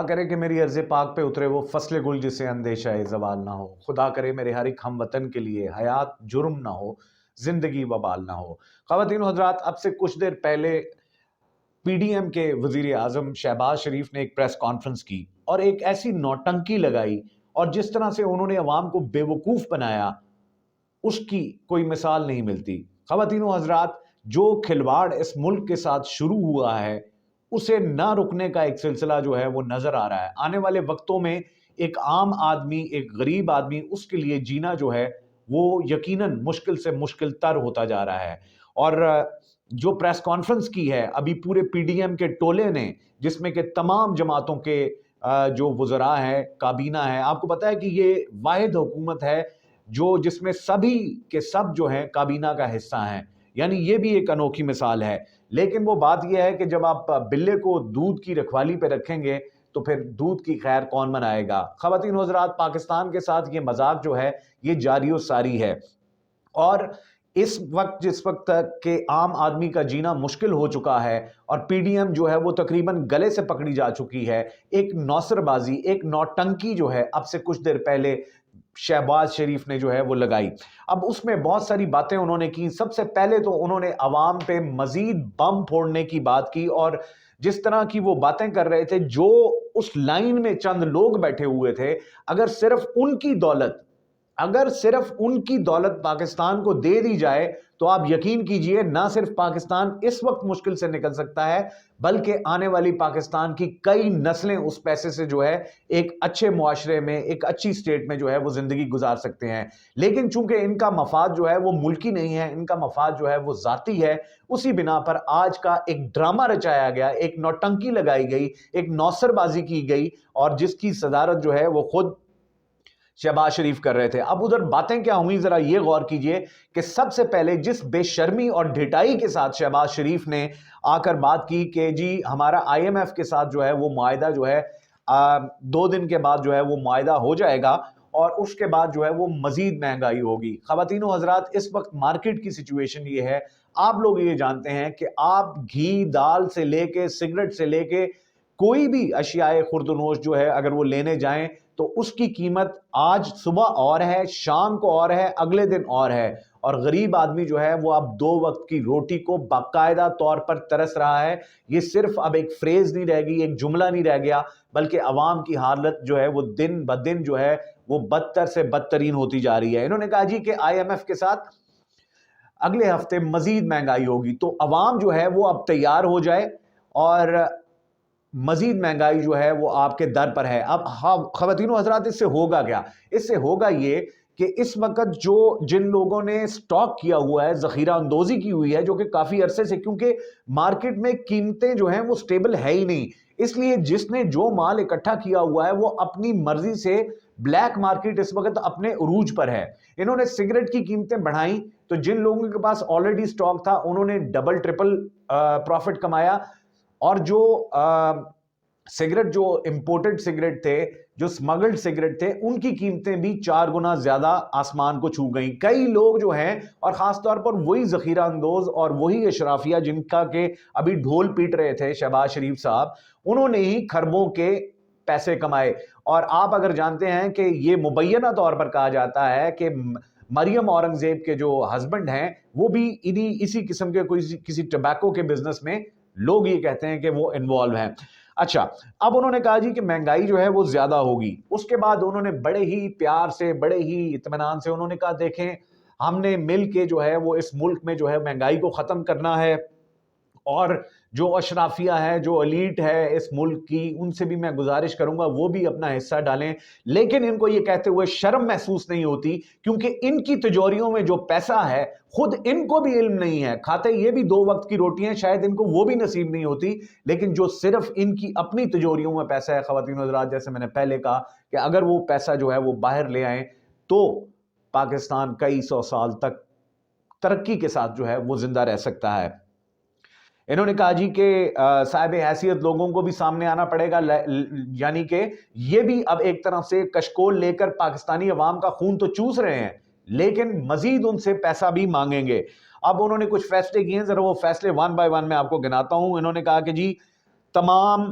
خدا کرے کہ میری عرض پاک پہ اترے وہ فصل گل جسے اندیشہ زوال نہ ہو. خدا کرے میرے ہر ایک ہم وطن کے لیے حیات جرم نہ ہو، زندگی وبال نہ ہو. خواتین و حضرات، اب سے کچھ دیر پہلے پی ڈی ایم کے وزیر اعظم شہباز شریف نے ایک پریس کانفرنس کی اور ایک ایسی نوٹنکی لگائی اور جس طرح سے انہوں نے عوام کو بے وقوف بنایا اس کی کوئی مثال نہیں ملتی. خواتین و حضرات، جو کھلواڑ اس ملک کے ساتھ شروع ہوا ہے اسے نہ رکنے کا ایک سلسلہ جو ہے وہ نظر آ رہا ہے. آنے والے وقتوں میں ایک عام آدمی، ایک غریب آدمی، اس کے لیے جینا جو ہے وہ یقیناً مشکل سے مشکل تر ہوتا جا رہا ہے. اور جو پریس کانفرنس کی ہے ابھی پورے پی ڈی ایم کے ٹولے نے، جس میں کہ تمام جماعتوں کے جو وزراء ہیں، کابینہ ہے، آپ کو پتا ہے کہ یہ واحد حکومت ہے جس میں سبھی کے سب جو ہیں کابینہ کا حصہ ہیں، یعنی یہ بھی ایک انوکھی مثال ہے. لیکن وہ بات یہ ہے کہ جب آپ بلے کو دودھ کی رکھوالی پہ رکھیں گے تو پھر دودھ کی خیر کون منائے گا. خواتین و حضرات، پاکستان کے ساتھ یہ مذاق جو ہے یہ جاری و ساری ہے، اور جس وقت تک کہ عام آدمی کا جینا مشکل ہو چکا ہے اور پی ڈی ایم جو ہے وہ تقریباً گلے سے پکڑی جا چکی ہے، ایک نوسر بازی، ایک نوٹنکی جو ہے اب سے کچھ دیر پہلے شہباز شریف نے جو ہے وہ لگائی. اب اس میں بہت ساری باتیں انہوں نے کی. سب سے پہلے تو انہوں نے عوام پہ مزید بم پھوڑنے کی بات کی، اور جس طرح کی وہ باتیں کر رہے تھے، جو اس لائن میں چند لوگ بیٹھے ہوئے تھے، اگر صرف ان کی دولت پاکستان کو دے دی جائے تو آپ یقین کیجئے نہ صرف پاکستان اس وقت مشکل سے نکل سکتا ہے بلکہ آنے والی پاکستان کی کئی نسلیں اس پیسے سے جو ہے ایک اچھے معاشرے میں، ایک اچھی سٹیٹ میں جو ہے وہ زندگی گزار سکتے ہیں. لیکن چونکہ ان کا مفاد جو ہے وہ ملکی نہیں ہے، ان کا مفاد جو ہے وہ ذاتی ہے، اسی بنا پر آج کا ایک ڈرامہ رچایا گیا، ایک نوٹنکی لگائی گئی، ایک نوسر بازی کی گئی، اور جس کی صدارت جو ہے وہ خود شہباز شریف کر رہے تھے. اب ادھر باتیں کیا ہوئی، ذرا یہ غور کیجئے کہ سب سے پہلے جس بے شرمی اور ڈھٹائی کے ساتھ شہباز شریف نے آ کر بات کی کہ جی ہمارا آئی ایم ایف کے ساتھ جو ہے وہ معاہدہ جو ہے 2 دن کے بعد جو ہے وہ معاہدہ ہو جائے گا اور اس کے بعد جو ہے وہ مزید مہنگائی ہوگی. خواتین و حضرات، اس وقت مارکیٹ کی سچویشن یہ ہے، آپ لوگ یہ جانتے ہیں کہ آپ گھی، دال سے لے کے سگریٹ سے لے کے کوئی بھی اشیاء خوردنوش جو ہے اگر وہ لینے جائیں تو اس کی قیمت آج صبح اور ہے، شام کو اور ہے، اگلے دن اور ہے. اور غریب آدمی جو ہے وہ اب 2 وقت کی روٹی کو باقاعدہ طور پر ترس رہا ہے. یہ صرف اب ایک فریز نہیں رہ گئی، ایک جملہ نہیں رہ گیا، بلکہ عوام کی حالت جو ہے وہ دن بدن جو ہے وہ بدتر سے بدترین ہوتی جا رہی ہے. انہوں نے کہا جی کہ آئی ایم ایف کے ساتھ اگلے ہفتے مزید مہنگائی ہوگی، تو عوام جو ہے وہ اب تیار ہو جائے اور مزید مہنگائی جو ہے وہ آپ کے در پر ہے. اب خواتین و حضرات، اس سے ہوگا کیا؟ اس سے ہوگا یہ کہ اس وقت جن لوگوں نے سٹاک کیا ہوا ہے، ذخیرہ اندوزی کی ہوئی ہے، جو کہ کافی عرصے سے، کیونکہ مارکیٹ میں قیمتیں جو ہیں وہ سٹیبل ہے ہی نہیں، اس لیے جس نے جو مال اکٹھا کیا ہوا ہے وہ اپنی مرضی سے، بلیک مارکیٹ اس وقت اپنے عروج پر ہے. انہوں نے سگریٹ کی قیمتیں بڑھائیں تو جن لوگوں کے پاس آلریڈی سٹاک تھا انہوں نے ڈبل ٹرپل پروفٹ کمایا، اور جو سگریٹ، جو امپورٹڈ سگریٹ تھے، جو سمگلڈ سگریٹ تھے، ان کی قیمتیں بھی 4 گنا زیادہ آسمان کو چھو گئیں. کئی لوگ جو ہیں، اور خاص طور پر وہی ذخیرہ اندوز اور وہی اشرافیہ جن کا کہ ابھی ڈھول پیٹ رہے تھے شہباز شریف صاحب، انہوں نے ہی خربوں کے پیسے کمائے. اور آپ اگر جانتے ہیں کہ یہ مبینہ طور پر کہا جاتا ہے کہ مریم اورنگزیب کے جو ہسبینڈ ہیں وہ بھی اسی قسم کے کسی ٹبیکو کے بزنس میں، لوگ یہ کہتے ہیں کہ وہ انوالو ہیں. اچھا، اب انہوں نے کہا جی کہ مہنگائی جو ہے وہ زیادہ ہوگی. اس کے بعد انہوں نے بڑے ہی پیار سے، بڑے ہی اطمینان سے انہوں نے کہا دیکھیں ہم نے مل کے جو ہے وہ اس ملک میں جو ہے مہنگائی کو ختم کرنا ہے، اور جو اشرافیہ ہے، جو ایلیٹ ہے اس ملک کی، ان سے بھی میں گزارش کروں گا وہ بھی اپنا حصہ ڈالیں. لیکن ان کو یہ کہتے ہوئے شرم محسوس نہیں ہوتی، کیونکہ ان کی تجوریوں میں جو پیسہ ہے خود ان کو بھی علم نہیں ہے. کھاتے یہ بھی 2 وقت کی روٹیاں، شاید ان کو وہ بھی نصیب نہیں ہوتی، لیکن جو صرف ان کی اپنی تجوریوں میں پیسہ ہے، خواتین و حضرات، جیسے میں نے پہلے کہا کہ اگر وہ پیسہ جو ہے وہ باہر لے آئیں تو پاکستان کئی 100 سال تک ترقی کے ساتھ جو ہے وہ زندہ رہ سکتا ہے. انہوں نے کہا جی کہ صاحب حیثیت لوگوں کو بھی سامنے آنا پڑے گا، یعنی کہ یہ بھی اب ایک طرح سے کشکول لے کر پاکستانی عوام کا خون تو چوس رہے ہیں، لیکن مزید ان سے پیسہ بھی مانگیں گے. اب انہوں نے کچھ فیصلے کیے ہیں، ذرا وہ فیصلے 1 بائی 1 میں آپ کو گناتا ہوں. انہوں نے کہا کہ جی تمام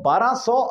1200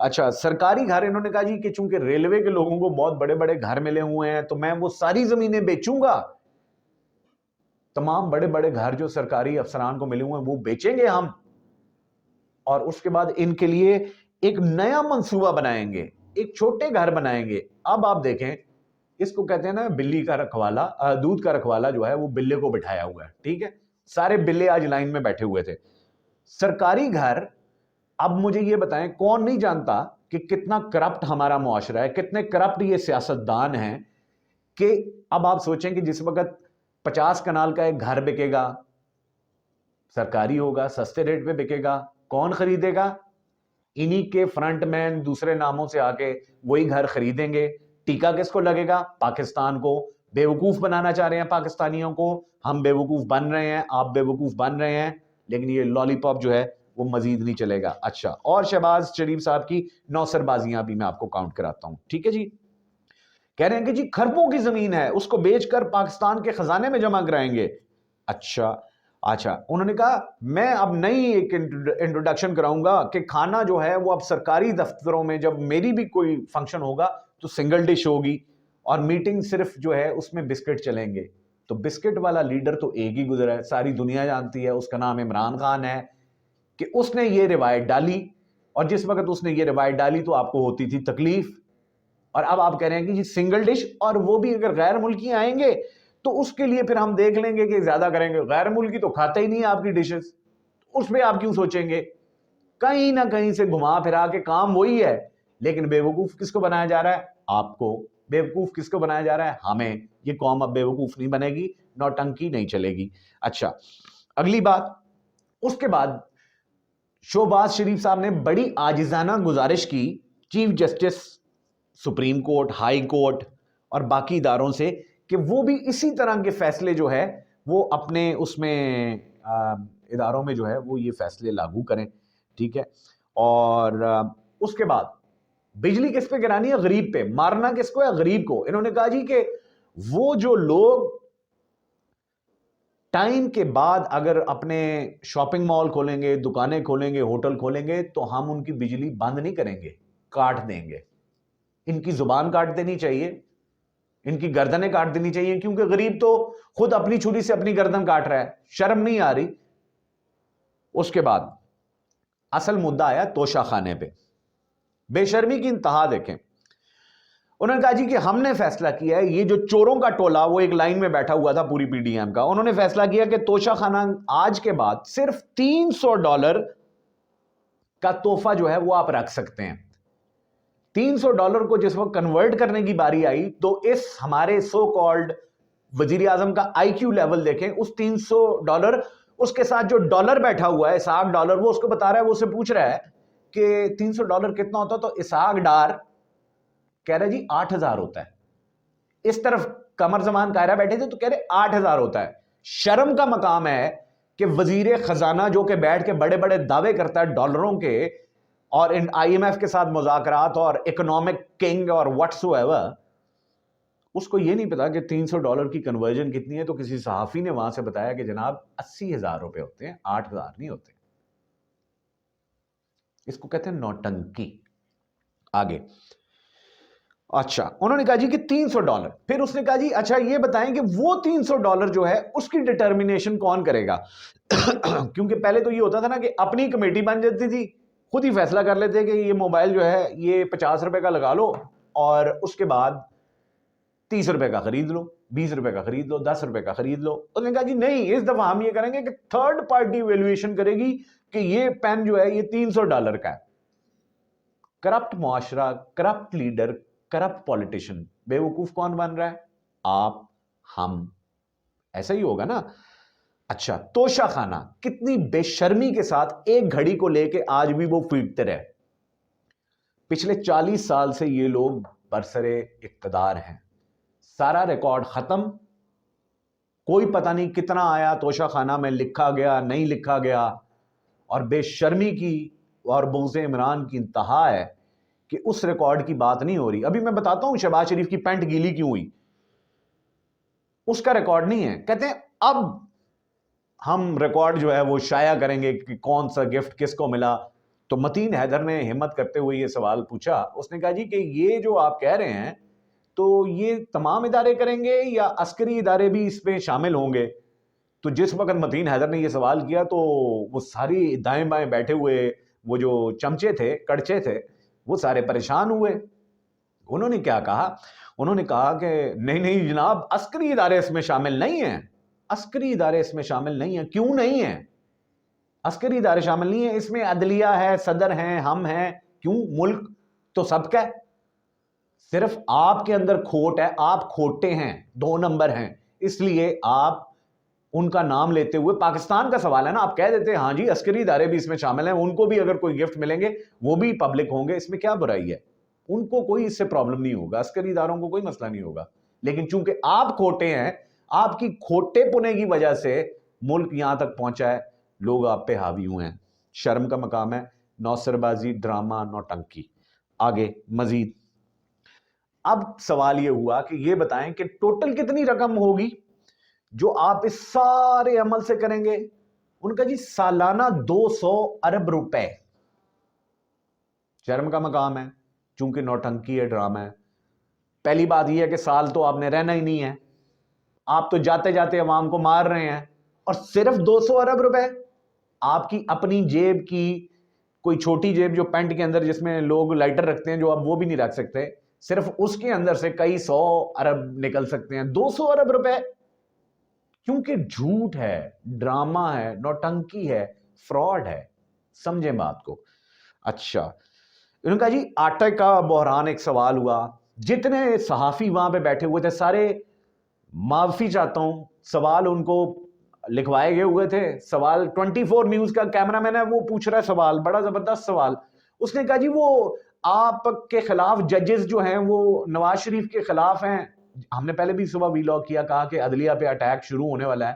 اچھا سرکاری گھر انہوں نے کہا جی کہ چونکہ ریلوے کے لوگوں کو بہت بڑے بڑے گھر ملے ہوئے ہیں تو میں وہ ساری زمینیں بیچوں گا، تمام بڑے بڑے گھر جو سرکاری افسران کو ملے ہوئے ہیں وہ بیچیں گے ہم، اور اس کے بعد ان کے لیے ایک نیا منصوبہ بنائیں گے، ایک چھوٹے گھر بنائیں گے۔ اب آپ دیکھیں اس کو کہتے ہیں نا بلی کا رکھوالا، دودھ کا رکھوالا جو ہے وہ بلے کو بٹھایا ہوا ہے، ٹھیک ہے، سارے بلے آج لائن میں بیٹھے ہوئے تھے۔ سرکاری گھر، اب مجھے یہ بتائیں کون نہیں جانتا کہ کتنا کرپٹ ہمارا معاشرہ ہے، کتنے کرپٹ یہ سیاستدان ہیں، کہ اب آپ سوچیں کہ جس وقت 50 کنال کا ایک گھر بکے گا، سرکاری ہوگا، سستے ریٹ پہ بکے گا، کون خریدے گا؟ انہی کے فرنٹ مین دوسرے ناموں سے آ کے وہی گھر خریدیں گے۔ ٹیکہ کس کو لگے گا؟ پاکستان کو۔ بیوقوف بنانا چاہ رہے ہیں پاکستانیوں کو، ہم بیوقوف بن رہے ہیں، آپ بیوقوف بن رہے ہیں، لیکن یہ لالی پاپ جو ہے وہ مزید نہیں چلے گا۔ اچھا، اور شہباز شریف صاحب کی 9 سربازیاں بھی میں آپ کو کاؤنٹ کراتا ہوں، ٹھیک ہے جی۔ کہہ رہے ہیں کہ جی کھربوں کی زمین ہے، اس کو بیچ کر پاکستان کے خزانے میں جمع کرائیں گے۔ اچھا انہوں نے کہا میں اب نئی ایک انٹروڈکشن کراؤں گا کہ کھانا جو ہے وہ اب سرکاری دفتروں میں جب میری بھی کوئی فنکشن ہوگا تو سنگل ڈش ہوگی، اور میٹنگ صرف جو ہے اس میں بسکٹ چلیں گے۔ تو بسکٹ والا لیڈر تو ایک ہی گزرا ہے، ساری دنیا جانتی ہے، اس کا نام عمران خان ہے، کہ اس نے یہ روایت ڈالی، اور جس وقت اس نے یہ روایت ڈالی تو آپ کو ہوتی تھی تکلیف، اور اب آپ کہہ رہے ہیں کہ جی سنگل ڈش، اور وہ بھی اگر غیر ملکی آئیں گے تو اس کے لیے پھر ہم دیکھ لیں گے کہ زیادہ کریں گے۔ غیر ملکی تو کھاتے ہی نہیں آپ کی ڈشز، اس میں آپ کیوں سوچیں گے؟ کہیں نہ کہیں سے گھما پھرا کے کام وہی ہے، لیکن بیوقوف کس کو بنایا جا رہا ہے؟ آپ کو۔ بیوقوف کس کو بنایا جا رہا ہے؟ ہمیں۔ یہ قوم اب بیوقوف نہیں بنے گی، نوٹنکی نہیں چلے گی۔ اچھا اگلی بات، اس کے بعد شہباز شریف صاحب نے بڑی عاجزانہ گزارش کی chief justice supreme court, high court اور باقی اداروں سے کہ وہ بھی اسی طرح کے فیصلے جو ہے وہ اپنے اس میں اداروں میں جو ہے وہ یہ فیصلے لاگو کریں، ٹھیک ہے۔ اور اس کے بعد بجلی کس پہ گرانی ہے؟ غریب پہ۔ مارنا کس کو ہے؟ غریب کو۔ انہوں نے کہا جی کہ وہ جو لوگ ٹائم کے بعد اگر اپنے شاپنگ مال کھولیں گے، دکانیں کھولیں گے، ہوٹل کھولیں گے تو ہم ان کی بجلی بند نہیں کریں گے، کاٹ دیں گے۔ ان کی زبان کاٹ دینی چاہیے، ان کی گردنیں کاٹ دینی چاہیے، کیونکہ غریب تو خود اپنی چھری سے اپنی گردن کاٹ رہا ہے، شرم نہیں آ رہی۔ اس کے بعد اصل مدعا آیا توشہ خانے پہ، بے شرمی کی انتہا دیکھیں۔ انہوں نے کہا جی کہ ہم نے فیصلہ کیا ہے، یہ جو چوروں کا ٹولہ وہ ایک لائن میں بیٹھا ہوا تھا پوری پی ڈی ایم کا، انہوں نے فیصلہ کیا کہ توشہ خانہ آج کے بعد صرف $300 کا تحفہ جو ہے وہ آپ رکھ سکتے ہیں۔ $300 کو جس وقت کنورٹ کرنے کی باری آئی تو اس ہمارے سو کالڈ وزیر اعظم کا آئی کیو لیول دیکھیں، اس $300 اس کے ساتھ جو ڈالر بیٹھا ہوا ہے اسحاق ڈالر، وہ اس کو بتا رہا ہے، وہ اسے پوچھ رہا ہے کہ $300 کتنا ہوتا؟ تو اسحاق ڈار کہہ رہا ہے جی 8,000 ہوتا ہے۔ اس طرف قمر زمان قاہرہ بیٹھے تھے تو کہہ رہے 8,000 ہوتا ہے۔ شرم کا مقام ہے کہ وزیر خزانہ جو کہ بیٹھ کے بڑے بڑے دعوے کرتا ہے ڈالروں کے، اور آئی ایم ایف کے ساتھ مذاکرات اور اکنامک کنگ اور واٹس ایور، اس کو یہ نہیں پتا کہ $300 کی کنورژن کتنی ہے۔ تو کسی صحافی نے وہاں سے بتایا کہ جناب 80,000 روپے ہوتے ہیں، 8,000 نہیں ہوتے۔ اس کو کہتے ہیں نوٹنکی۔ آگے اچھا انہوں نے کہا جی کہ $300، پھر اس نے کہا جی اچھا یہ بتائیں کہ وہ $300 جو ہے اس کی ڈٹرمینیشن کون کرے گا؟ کیونکہ پہلے تو یہ ہوتا تھا نا کہ اپنی کمیٹی بن جاتی تھی، خود ہی فیصلہ کر لیتے کہ یہ موبائل جو ہے یہ $50 کا لگا لو، اور اس کے بعد $30 کا خرید لو، $20 کا خرید لو، $10 کا خرید لو۔ انہوں نے کہا جی نہیں، اس دفعہ ہم یہ کریں گے کہ تھرڈ پارٹی ویلیویشن کرے گی کہ یہ پین جو ہے یہ $300 کا ہے۔ کرپٹ معاشرہ، کرپٹ لیڈر، کرپٹ پولیٹیشن، بیوقوف کون بن رہا ہے؟ آپ، ہم۔ ایسا ہی ہوگا نا۔ اچھا توشہ خانہ کتنی بے شرمی کے ساتھ ایک گھڑی کو لے کے آج بھی وہ پیٹتے رہے۔ پچھلے 40 سال سے یہ لوگ برسرے اقتدار ہیں، سارا ریکارڈ ختم، کوئی پتہ نہیں کتنا آیا توشہ خانہ میں لکھا گیا نہیں لکھا گیا، اور بے شرمی کی اور بغض عمران کی انتہا ہے کہ اس ریکارڈ کی بات نہیں ہو رہی۔ ابھی میں بتاتا ہوں شہباز شریف کی پینٹ گیلی کیوں ہوئی، اس کا ریکارڈ نہیں ہے۔ کہتے ہیں اب ہم ریکارڈ جو ہے وہ شائع کریں گے کہ کون سا گفٹ کس کو ملا۔ تو متین حیدر نے ہمت کرتے ہوئے یہ سوال پوچھا. اس نے کہا جی کہ یہ جو آپ کہہ رہے ہیں تو یہ تمام ادارے کریں گے یا عسکری ادارے بھی اس میں شامل ہوں گے؟ تو جس وقت متین حیدر نے یہ سوال کیا تو وہ ساری دائیں بائیں بیٹھے ہوئے وہ جو چمچے تھے، کڑچے تھے، وہ سارے پریشان ہوئے. انہوں نے کیا کہا؟ انہوں نے کہا کہ نہیں جناب، عسکری ادارے اس میں شامل نہیں ہیں. عسکری ادارے اس میں شامل نہیں ہیں. کیوں نہیں ہیں عسکری ادارے شامل نہیں ہیں؟ اس میں عدلیہ ہے، صدر ہیں، ہم ہیں. کیوں؟ ملک تو سب کا ہے. صرف آپ کے اندر کھوٹ ہے، آپ کھوٹے ہیں، 2 نمبر ہیں، اس لیے آپ ان کا نام لیتے ہوئے پاکستان کا سوال ہے نا، آپ کہہ دیتے ہیں ہاں جی عسکری ادارے بھی اس میں شامل ہیں، ان کو بھی اگر کوئی گفٹ ملیں گے وہ بھی پبلک ہوں گے، اس میں کیا برائی ہے؟ ان کو کوئی اس سے پرابلم نہیں ہوگا، عسکری اداروں کو کوئی مسئلہ نہیں ہوگا. لیکن چونکہ آپ کھوٹے ہیں، آپ کی کھوٹے پنے کی وجہ سے ملک یہاں تک پہنچا ہے، لوگ آپ پہ حاوی ہوئے ہیں. شرم کا مقام ہے. نوسر بازی، ڈرامہ، نوٹنکی. آگے مزید اب سوال یہ ہوا کہ یہ بتائیں کہ ٹوٹل کتنی رقم ہوگی جو آپ اس سارے عمل سے کریں گے؟ ان کا جی سالانہ 200 ارب روپے. شرم کا مقام ہے، چونکہ نوٹنکی ہے، ڈرامہ ہے. پہلی بات یہ ہے کہ سال تو آپ نے رہنا ہی نہیں ہے، آپ تو جاتے جاتے عوام کو مار رہے ہیں، اور صرف 200 ارب روپے آپ کی اپنی جیب کی کوئی چھوٹی جیب جو پینٹ کے اندر جس میں لوگ لائٹر رکھتے ہیں جو اب وہ بھی نہیں رکھ سکتے، صرف اس کے اندر سے کئی 100 ارب نکل سکتے ہیں. 200 ارب روپے کیونکہ جھوٹ ہے، ڈرامہ ہے، نوٹنکی ہے، فراڈ ہے. سمجھیں بات کو. اچھا، انہوں نے کہا جی آٹے کا بحران. ایک سوال ہوا، جتنے صحافی وہاں پہ بیٹھے ہوئے تھے سارے، معافی چاہتا ہوں، سوال ان کو لکھوائے گئے ہوئے تھے. سوال 24 نیوز کا کیمرہ مین ہے، وہ پوچھ رہا ہے سوال، بڑا زبردست سوال. اس نے کہا جی وہ آپ کے خلاف ججز جو ہیں وہ نواز شریف کے خلاف ہیں. ہم نے پہلے بھی صبح ویلاگ کیا، کہا کہ عدلیہ پہ اٹیک شروع ہونے والا ہے،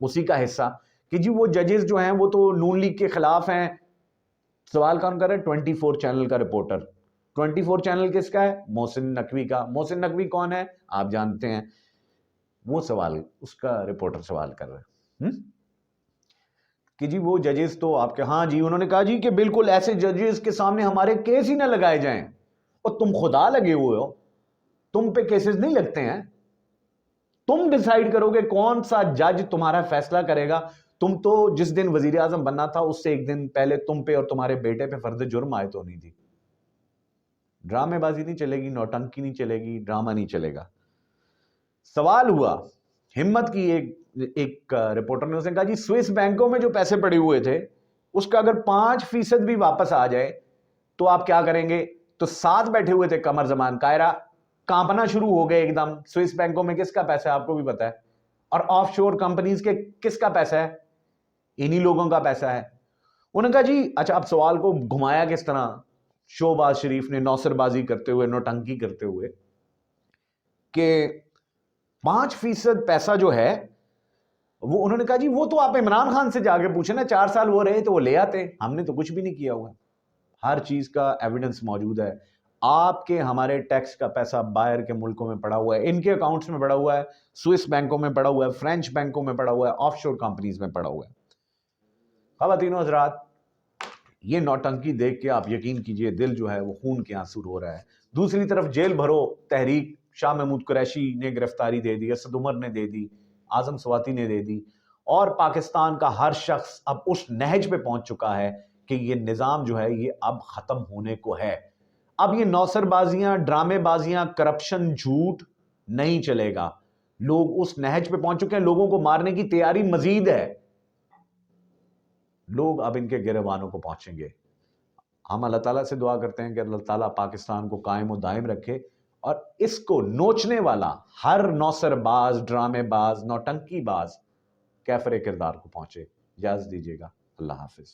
اسی کا حصہ کہ جی وہ ججز جو ہیں وہ تو نون لیگ کے خلاف ہیں. سوال کون کر رہا ہے؟ 24 چینل کا رپورٹر. 24 چینل کس کا ہے؟ محسن نقوی کا. محسن نقوی کون ہے؟ آپ جانتے ہیں. وہ سوال اس کا رپورٹر سوال کر رہا ہے کہ جی وہ ججز تو آپ کے، ہاں جی. انہوں نے کہا جی کہ بالکل ایسے ججز کے سامنے ہمارے کیس ہی نہ لگائے جائیں. اور تم خدا لگے ہوئے ہو، تم پہ کیسز نہیں لگتے ہیں. تم ڈیسائیڈ کرو گے کون سا جج تمہارا فیصلہ کرے گا. تم تو جس دن وزیر اعظم بننا تھا اس سے ایک دن پہلے تم پہ اور تمہارے بیٹے پہ فرض جرم عائد ہونی تھی. ڈرامے بازی نہیں چلے گی، نوٹنکی نہیں چلے گی، ڈرامہ نہیں چلے گا. سوال ہوا، ہمت کی ایک رپورٹر نے، اس نے کہا جی سوئس بینکوں میں جو پیسے پڑے ہوئے تھے اس کا اگر 5% بھی واپس آ جائے تو آپ کیا کریں گے؟ تو ساتھ بیٹھے ہوئے تھے قمر زمان کائرہ، کانپنا شروع ہو گئے ایک دم. سوئس بینکوں میں کس کا پیسہ ہے آپ کو بھی پتا ہے، اور آف شور کمپنیز کے کس کا پیسہ ہے؟ انہی لوگوں کا پیسہ ہے. انہوں نے کہا جی اچھا، اب سوال کو گھمایا کس طرح شہباز شریف نے، نوسر بازی کرتے ہوئے، نوٹنکی کرتے ہوئے، کہ 5% پیسہ جو ہے وہ، انہوں نے کہا جی وہ تو آپ عمران خان سے جا کے پوچھیں نا، 4 سال وہ رہے تو وہ لے آتے، ہم نے تو کچھ بھی نہیں کیا ہوا. ہر چیز کا ایویڈنس موجود ہے. آپ کے ہمارے ٹیکس کا پیسہ باہر کے ملکوں میں پڑا ہوا ہے، ان کے اکاؤنٹس میں پڑا ہوا ہے، سوئس بینکوں میں پڑا ہوا ہے، فرینچ بینکوں میں پڑا ہوا ہے، آف شور کمپنیز میں پڑا ہوا ہے. خواتین و حضرات، یہ نوٹنکی دیکھ کے آپ یقین کیجئے دل جو ہے وہ خون کے آنسو رو رہا ہے. دوسری طرف جیل بھرو تحریک، شاہ محمود قریشی نے گرفتاری دے دی، اسد عمر نے دے دی، اعظم سواتی نے دے دی، اور پاکستان کا ہر شخص اب اس نہج پہ پہنچ چکا ہے کہ یہ نظام جو ہے یہ اب ختم ہونے کو ہے. اب یہ نوسر بازیاں، ڈرامے بازیاں، کرپشن، جھوٹ نہیں چلے گا. لوگ اس نہج پہ پہنچ چکے ہیں، لوگوں کو مارنے کی تیاری مزید ہے. لوگ اب ان کے گریبانوں کو پہنچیں گے. ہم اللہ تعالیٰ سے دعا کرتے ہیں کہ اللہ تعالیٰ پاکستان کو قائم و دائم رکھے، اور اس کو نوچنے والا ہر نوسر باز، ڈرامے باز، نوٹنکی باز کیفر کردار کو پہنچے. اجازت دیجیے گا. اللہ حافظ.